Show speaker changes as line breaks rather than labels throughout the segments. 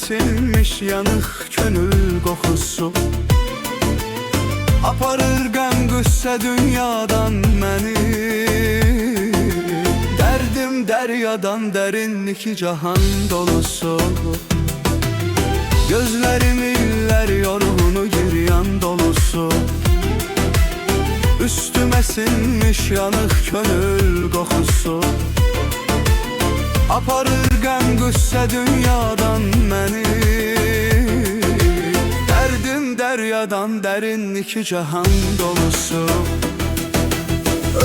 sinmiş yanık könül kokusu. Aparır qəm qüssə dünyadan məni. Dərdim dəryadan dərinlik cahan dolusu. Gözlərim illər yorğunu giryan dolusu. Üstümə sinmiş yanıq könül qoxusu. Aparır qəm qüssə dünyadan məni. Dərdim dəryadan dərinlik cahan dolusu.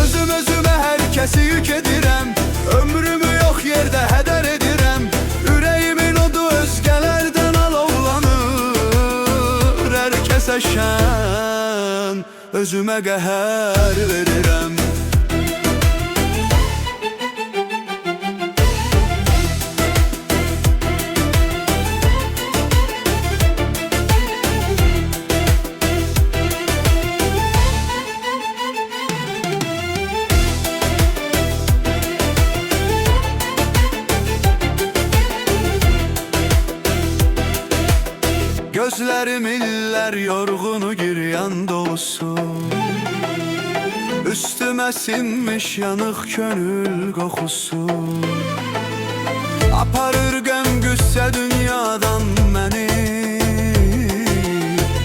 Özümə hər kəsi yük edirəm. Ömrümü yox yerdə hədər edirəm. Ürəyimin odu özgələrdən alovlanır. Hər kəsə şən, özümə qəhər verirəm. Gözlərim illər yorğunu giryan dolusu. Üstümə sinmiş yanıq könül qoxusu. Aparır qəm qüssə dünyadan məni.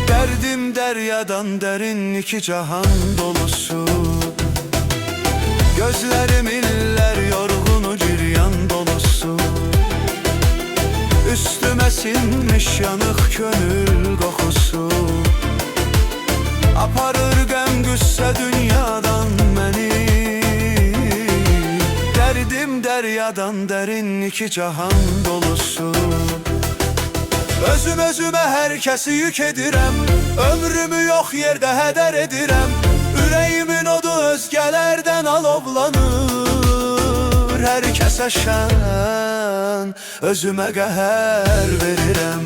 Dərdim dəryadan dərinlik cahan dolusu. Gözlərim illər yorğunu giryan dolusu. Üstümə sinmiş yanıq könül qoxusu. Aparır qəm qüssə dünyadan məni. Dərdim dəryadan dərinlik cahan dolusu. Özümə hər kəsi yük edirəm. Ömrümü yox yerdə hədər edirəm. Ürəyimin odu özgələrdən alovlanır. Hər kəsə şən, özümə qəhər verirəm.